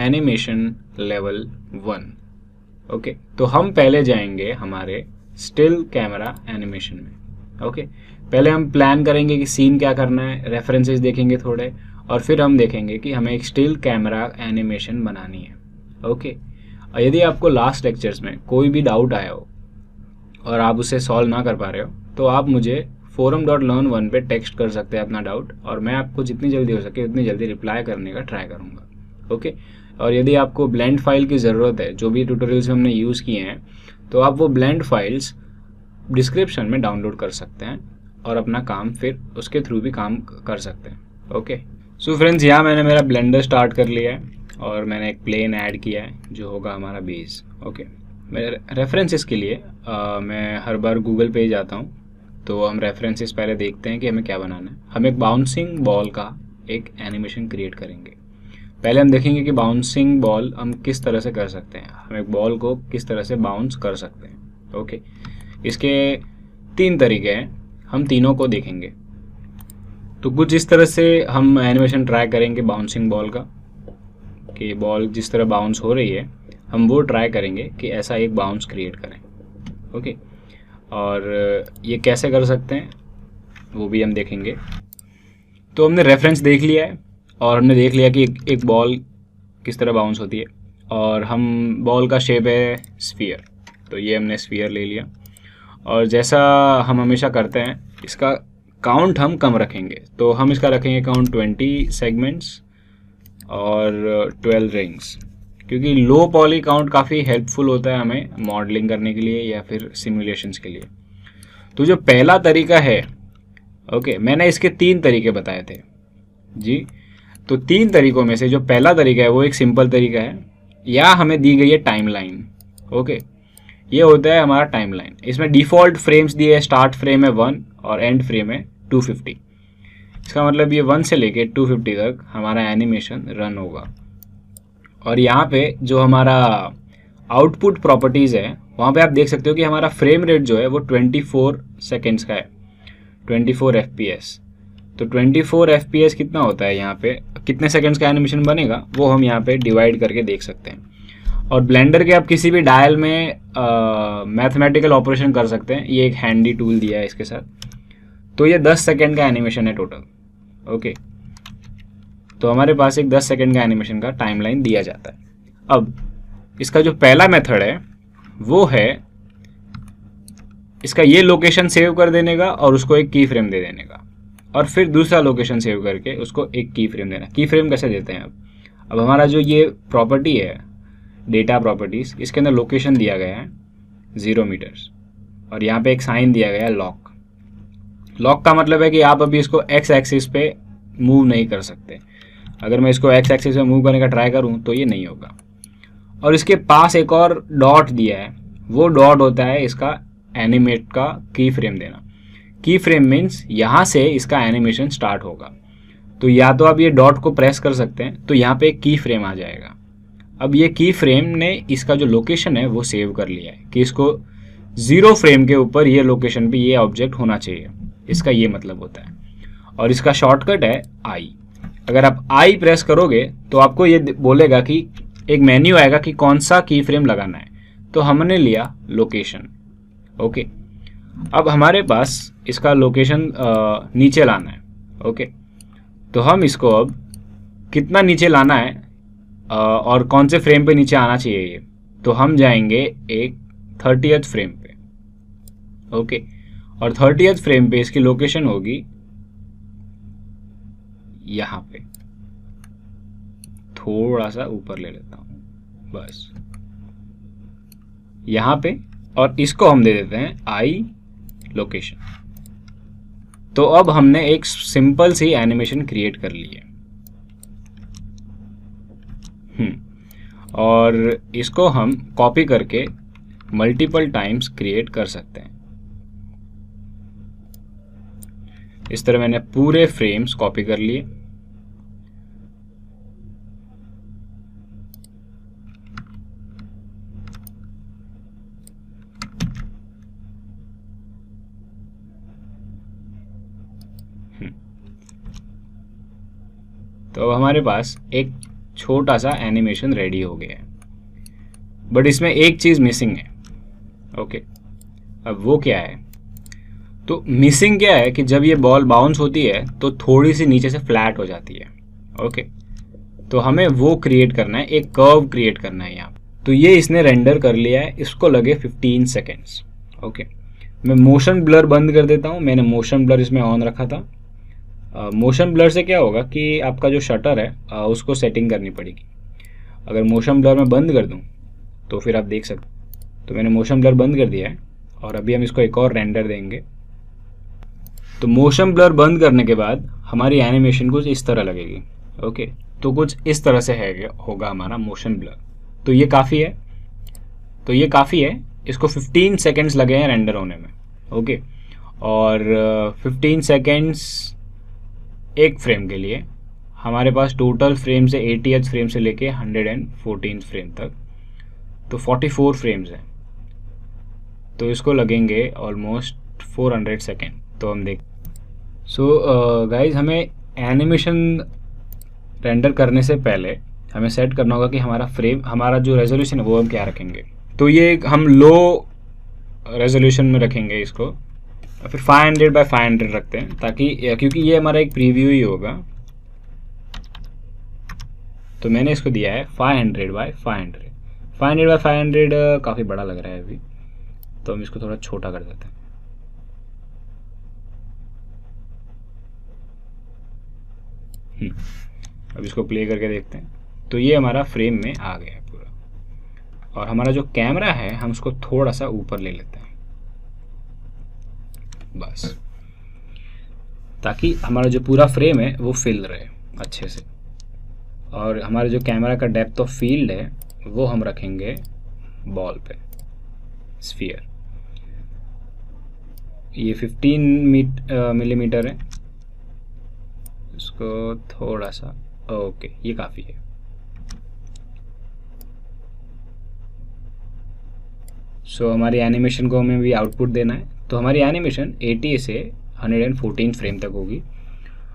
Animation level 1। Okay, तो हम पहले जाएंगे हमारे स्टिल कैमरा एनिमेशन में। ओके, पहले हम प्लान करेंगे कि सीन क्या करना है, रेफरेंसेस देखेंगे थोड़े, और फिर हम देखेंगे कि हमें एक स्टिल कैमरा एनिमेशन बनानी है। ओके, और यदि आपको लास्ट लेक्चर्स में कोई भी डाउट आया हो और आप उसे सॉल्व ना कर पा रहे हो तो आप मुझे forum.learn1 पे टेक्स्ट कर सकते हैं अपना डाउट, और मैं आपको जितनी जल्दी हो सके उतनी जल्दी रिप्लाई करने का ट्राई करूँगा। ओके, और यदि आपको ब्लेंड फाइल की ज़रूरत है, जो भी ट्यूटोरियल्स हमने यूज़ किए हैं, तो आप वो ब्लेंड फाइल्स डिस्क्रिप्शन में डाउनलोड कर सकते हैं और अपना काम फिर उसके थ्रू भी काम कर सकते हैं। ओके, सो फ्रेंड्स, यहाँ मैंने मेरा ब्लेंडर स्टार्ट कर लिया है और मैंने एक प्लेन ऐड किया है जो होगा हमारा बेस। ओके, मेरे रेफरेंसेस के लिए मैं हर बार गूगल पे ही जाता हूँ, तो हम रेफरेंसेस पहले देखते हैं कि हमें क्या बनाना है। हम एक बाउंसिंग बॉल का एक एनिमेशन क्रिएट करेंगे। पहले हम देखेंगे कि बाउंसिंग बॉल हम किस तरह से कर सकते हैं, हम एक बॉल को किस तरह से बाउंस कर सकते हैं। ओके, इसके 3 तरीके हैं, हम तीनों को देखेंगे। तो कुछ इस तरह से हम एनिमेशन ट्राई करेंगे बाउंसिंग बॉल का, कि बॉल जिस तरह बाउंस हो रही है हम वो ट्राई करेंगे कि ऐसा एक बाउंस क्रिएट करें। ओके, और ये कैसे कर सकते हैं वो भी हम देखेंगे। तो हमने रेफरेंस देख लिया है और हमने देख लिया कि एक बॉल किस तरह बाउंस होती है, और हम बॉल का शेप है स्फीयर, तो ये हमने स्फीयर ले लिया। और जैसा हम हमेशा करते हैं, इसका काउंट हम कम रखेंगे, तो हम इसका रखेंगे काउंट 20 सेगमेंट्स और 12 रिंग्स, क्योंकि लो पॉली काउंट काफ़ी हेल्पफुल होता है हमें मॉडलिंग करने के लिए या फिर सिमुलेशंस के लिए। तो जो पहला तरीका है, ओके, मैंने इसके 3 तरीके बताए थे जी। तो 3 तरीकों में से जो पहला तरीका है वो एक सिंपल तरीका है, या हमें दी गई है टाइमलाइन। ओके, ये होता है हमारा टाइमलाइन। इसमें डिफ़ॉल्ट फ्रेम्स दिए है, स्टार्ट फ्रेम है 1 और एंड फ्रेम है 250। इसका मतलब ये 1 से लेके 250 तक हमारा एनिमेशन रन होगा। और यहाँ पे जो हमारा आउटपुट प्रॉपर्टीज़ है वहाँ पे आप देख सकते हो कि हमारा फ्रेम रेट जो है वो 24 सेकेंड्स का है, 24 FPS। तो 24 FPS कितना होता है, यहाँ पे कितने सेकेंड्स का एनिमेशन बनेगा वो हम यहाँ पे डिवाइड करके देख सकते हैं। और ब्लेंडर के आप किसी भी डायल में मैथमेटिकल ऑपरेशन कर सकते हैं, ये एक हैंडी टूल दिया है इसके साथ। तो ये 10 सेकेंड का एनिमेशन है टोटल। ओके, तो हमारे पास एक 10 सेकेंड का एनिमेशन का टाइमलाइन दिया जाता है। अब इसका जो पहला मेथड है वो है इसका ये लोकेशन सेव कर देने का और उसको एक की फ्रेम दे देने का, और फिर दूसरा लोकेशन सेव करके उसको एक की फ्रेम देना। की फ्रेम कैसे देते हैं? अब हमारा जो ये प्रॉपर्टी है डेटा प्रॉपर्टीज़, इसके अंदर लोकेशन दिया गया है 0 मीटर्स, और यहाँ पे एक साइन दिया गया है लॉक। लॉक का मतलब है कि आप अभी इसको एक्स एक्सिस पे मूव नहीं कर सकते। अगर मैं इसको एक्स एक्सिस पे मूव करने का ट्राई करूँ तो ये नहीं होगा। और इसके पास एक और डॉट दिया है, वो डॉट होता है इसका एनिमेट का की फ्रेम देना। की फ्रेम मीन्स यहाँ से इसका एनिमेशन स्टार्ट होगा। तो या तो आप ये डॉट को प्रेस कर सकते हैं तो यहाँ पे एक की फ्रेम आ जाएगा। अब ये की फ्रेम ने इसका जो लोकेशन है वो सेव कर लिया है कि इसको 0 फ्रेम के ऊपर ये लोकेशन पे ये ऑब्जेक्ट होना चाहिए, इसका ये मतलब होता है। और इसका शॉर्टकट है आई। अगर आप आई प्रेस करोगे तो आपको ये बोलेगा कि एक मेन्यू आएगा कि कौन सा की फ्रेम लगाना है। तो हमने लिया लोकेशन। ओके, अब हमारे पास इसका लोकेशन नीचे लाना है। ओके, तो हम इसको अब कितना नीचे लाना है और कौन से फ्रेम पे नीचे आना चाहिए ये, तो हम जाएंगे एक 30th फ्रेम पे। ओके, और 30th फ्रेम पे इसकी लोकेशन होगी यहाँ पे, थोड़ा सा ऊपर ले लेता हूँ बस यहाँ पे, और इसको हम दे देते हैं आई लोकेशन। तो अब हमने एक सिंपल सी एनिमेशन क्रिएट कर ली है। और इसको हम कॉपी करके मल्टीपल टाइम्स क्रिएट कर सकते हैं। इस तरह मैंने पूरे फ्रेम्स कॉपी कर लिए। तो अब हमारे पास एक छोटा सा एनिमेशन रेडी हो गया है, बट इसमें एक चीज़ मिसिंग है। ओके, अब वो क्या है? तो मिसिंग क्या है कि जब ये बॉल बाउंस होती है तो थोड़ी सी नीचे से फ्लैट हो जाती है। ओके, तो हमें वो क्रिएट करना है, एक कर्व क्रिएट करना है यहाँ। तो ये इसने रेंडर कर लिया है, इसको लगे 15 सेकेंड्स। ओके, मैं मोशन ब्लर बंद कर देता हूँ। मैंने मोशन ब्लर इसमें ऑन रखा था। मोशन ब्लर से क्या होगा कि आपका जो शटर है उसको सेटिंग करनी पड़ेगी। अगर मोशन ब्लर मैं बंद कर दूँ तो फिर आप देख सकते। तो मैंने मोशन ब्लर बंद कर दिया है और अभी हम इसको एक और रेंडर देंगे। तो मोशन ब्लर बंद करने के बाद हमारी एनिमेशन कुछ इस तरह लगेगी। ओके, तो कुछ इस तरह से है होगा हमारा मोशन ब्लर। तो ये काफ़ी है, इसको 15 सेकेंड्स लगे हैं रेंडर होने में। ओके, और 15 सेकेंड्स एक फ्रेम के लिए हमारे पास टोटल फ्रेम से 80th फ्रेम से लेके 114 फ्रेम तक, तो 44 फ्रेम्स हैं। तो इसको लगेंगे ऑलमोस्ट 400 सेकेंड। तो हम देख गाइज, हमें एनिमेशन रेंडर करने से पहले हमें सेट करना होगा कि हमारा जो रेजोल्यूशन है वो हम क्या रखेंगे। तो ये हम लो रेजोल्यूशन में रखेंगे इसको, फिर 500 by 500 रखते हैं, ताकि क्योंकि ये हमारा एक प्रीव्यू ही होगा। तो मैंने इसको दिया है 500 by 500। 500 by 500 काफ़ी बड़ा लग रहा है अभी, तो हम इसको थोड़ा छोटा कर देते हैं। अब इसको प्ले करके देखते हैं। तो ये हमारा फ्रेम में आ गया है पूरा, और हमारा जो कैमरा है हम उसको थोड़ा सा ऊपर ले लेते हैं बस, ताकि हमारा जो पूरा फ्रेम है वो फिल रहे अच्छे से। और हमारे जो कैमरा का डेप्थ ऑफ फील्ड है वो हम रखेंगे बॉल पे, स्फीयर। ये 15 मिलीमीटर है, इसको थोड़ा सा, ओके ये काफ़ी है। सो हमारी एनिमेशन को हमें भी आउटपुट देना है। तो हमारी एनिमेशन 80 से 114 फ्रेम तक होगी,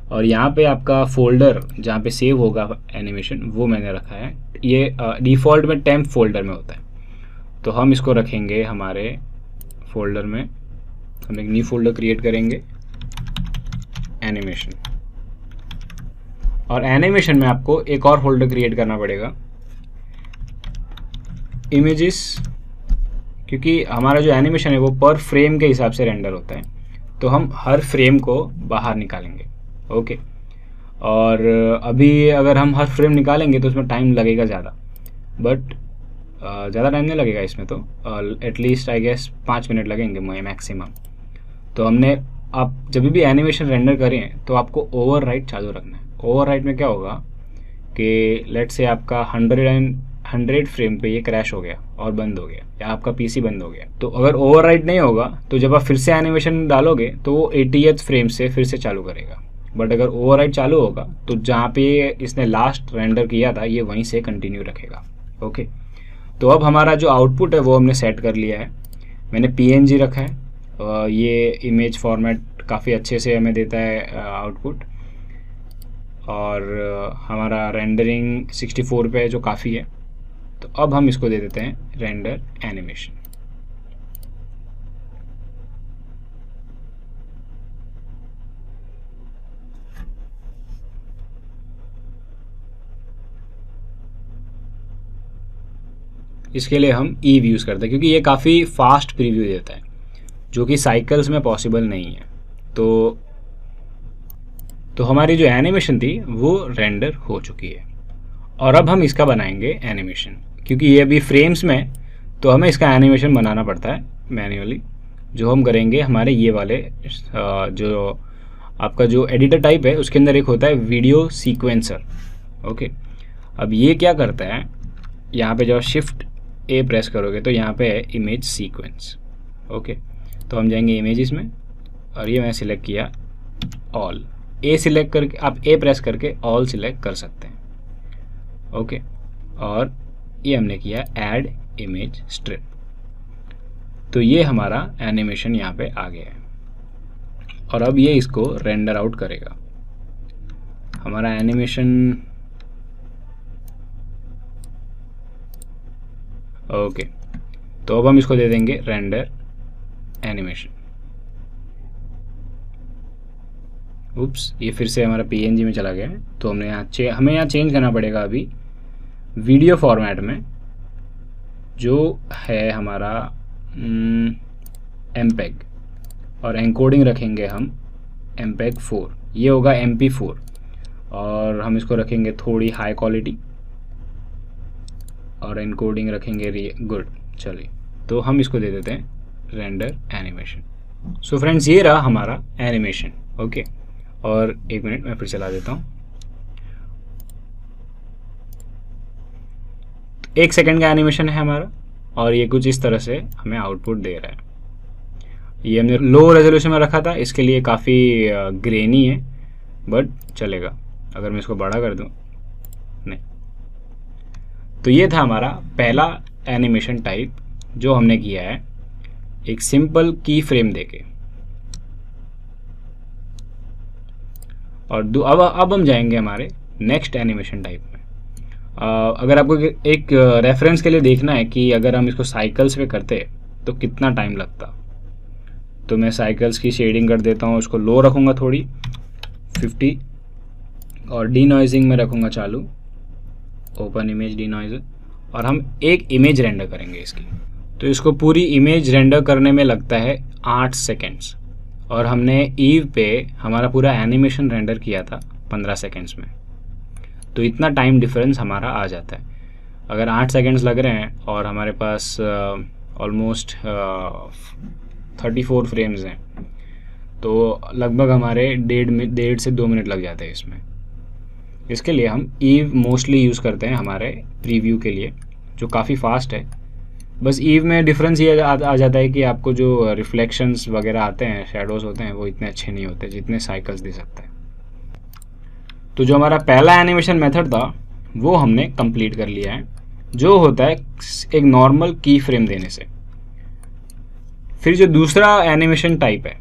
और यहाँ पे आपका फोल्डर जहाँ पे सेव होगा एनिमेशन वो मैंने रखा है। ये डिफ़ॉल्ट में टेम्प फोल्डर में होता है, तो हम इसको रखेंगे हमारे फोल्डर में। हम एक न्यू फोल्डर क्रिएट करेंगे, एनिमेशन। और एनिमेशन में आपको एक और फोल्डर क्रिएट करना पड़ेगा, इमेजेस, क्योंकि हमारा जो एनिमेशन है वो पर फ्रेम के हिसाब से रेंडर होता है, तो हम हर फ्रेम को बाहर निकालेंगे। ओके, और अभी अगर हम हर फ्रेम निकालेंगे तो उसमें टाइम लगेगा ज़्यादा, बट ज़्यादा टाइम नहीं लगेगा इसमें। तो एटलीस्ट आई गेस 5 मिनट लगेंगे मैक्सिमम। तो हमने, आप जब भी एनिमेशन रेंडर करें तो आपको ओवरराइट चालू रखना है। ओवरराइट में क्या होगा कि लेट्स से आपका 100 फ्रेम पे ये क्रैश हो गया और बंद हो गया, या आपका पीसी बंद हो गया, तो अगर ओवरराइट नहीं होगा तो जब आप फिर से एनिमेशन डालोगे तो वो 80th फ्रेम से फिर से चालू करेगा। बट अगर ओवरराइट चालू होगा तो जहाँ पे इसने लास्ट रेंडर किया था ये वहीं से कंटिन्यू रखेगा। ओके, तो अब हमारा जो आउटपुट है वो हमने सेट कर लिया है। मैंने PNG रखा है, ये इमेज फॉर्मेट काफ़ी अच्छे से हमें देता है आउटपुट, और हमारा रेंडरिंग 64 पे है जो काफ़ी है। तो अब हम इसको दे देते हैं रेंडर एनिमेशन। इसके लिए हम ईव यूज़ करते हैं, क्योंकि ये काफ़ी फास्ट प्रीव्यू देता है, जो कि साइकिल्स में पॉसिबल नहीं है। तो हमारी जो एनिमेशन थी वो रेंडर हो चुकी है, और अब हम इसका बनाएंगे एनिमेशन। क्योंकि ये अभी फ्रेम्स में, तो हमें इसका एनिमेशन बनाना पड़ता है मैन्युअली, जो हम करेंगे हमारे ये वाले जो आपका जो एडिटर टाइप है उसके अंदर एक होता है वीडियो सीक्वेंसर। ओके, अब ये क्या करता है, यहाँ पे जब Shift A प्रेस करोगे तो यहाँ पे है इमेज सीक्वेंस। ओके, तो हम जाएंगे इमेजेस में, और ये मैं सिलेक्ट किया ऑल। A सिलेक्ट करके आप A प्रेस करके ऑल सिलेक्ट कर सकते हैं। ओके, और ये हमने किया ऐड इमेज स्ट्रिप। तो ये हमारा एनिमेशन यहाँ पे आ गया है, और अब ये इसको रेंडर आउट करेगा। हमारा एनिमेशन ओके, तो अब हम इसको दे देंगे रेंडर एनिमेशन। उप्स, ये फिर से हमारा पीएनजी में चला गया है, तो हमने हमें यहाँ चेंज करना पड़ेगा अभी वीडियो फॉर्मेट में, जो है हमारा एमपेग, और एनकोडिंग रखेंगे हम एमपेग 4, ये होगा MP4, और हम इसको रखेंगे थोड़ी हाई क्वालिटी, और एनकोडिंग रखेंगे गुड। चलिए, तो हम इसको दे देते हैं रेंडर एनिमेशन। सो फ्रेंड्स, ये रहा हमारा एनिमेशन। ओके, और एक मिनट मैं फिर चला देता हूँ। 1 सेकंड का एनिमेशन है हमारा, और ये कुछ इस तरह से हमें आउटपुट दे रहा है। ये हमने लो रेजोल्यूशन में रखा था, इसके लिए काफ़ी ग्रेनी है, बट चलेगा। अगर मैं इसको बड़ा कर दूं, नहीं, तो ये था हमारा पहला एनिमेशन टाइप जो हमने किया है, एक सिंपल की फ्रेम देके। और अब हम जाएंगे हमारे नेक्स्ट एनिमेशन टाइप में। अगर आपको एक रेफरेंस के लिए देखना है कि अगर हम इसको साइकिल्स पे करते तो कितना टाइम लगता, तो मैं साइकिल्स की शेडिंग कर देता हूँ, उसको लो रखूँगा थोड़ी 50, और डीनॉइजिंग में रखूँगा चालू, ओपन इमेज डीनॉइजर, और हम एक इमेज रेंडर करेंगे इसकी। तो इसको पूरी इमेज रेंडर करने में लगता है 8 सेकेंड्स, और हमने ईव पे हमारा पूरा एनिमेशन रेंडर किया था 15 सेकेंड्स में, तो इतना टाइम डिफरेंस हमारा आ जाता है। अगर 8 सेकेंड्स लग रहे हैं और हमारे पास ऑलमोस्ट 34 फ्रेम्स हैं, तो लगभग हमारे 1.5 से 2 मिनट लग जाते हैं इसमें। इसके लिए हम ईव मोस्टली यूज़ करते हैं हमारे प्रीव्यू के लिए, जो काफ़ी फास्ट है। बस ईव में डिफरेंस ये आ जाता है कि आपको जो रिफ्लेक्शंस वगैरह आते हैं, शेडोज़ होते हैं, वो इतने अच्छे नहीं होते जितने साइकिल्स दे सकते हैं। तो जो हमारा पहला एनिमेशन मेथड था वो हमने कंप्लीट कर लिया है, जो होता है एक नॉर्मल की फ्रेम देने से। फिर जो दूसरा एनिमेशन टाइप है,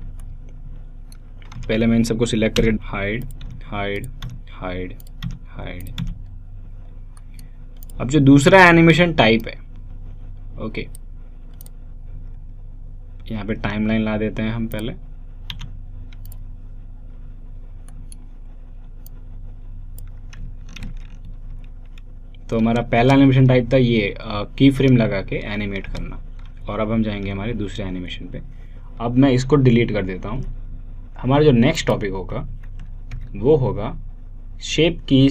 पहले मैं इन सबको सिलेक्ट करके हाइड हाइड हाइड हाइड। अब जो दूसरा एनिमेशन टाइप है, ओके, यहाँ पे टाइमलाइन ला देते हैं हम पहले। तो हमारा पहला एनिमेशन टाइप था ये की फ्रेम लगा के एनिमेट करना, और अब हम जाएंगे हमारे दूसरे एनिमेशन पे। अब मैं इसको डिलीट कर देता हूँ। हमारा जो नेक्स्ट टॉपिक होगा वो होगा शेप की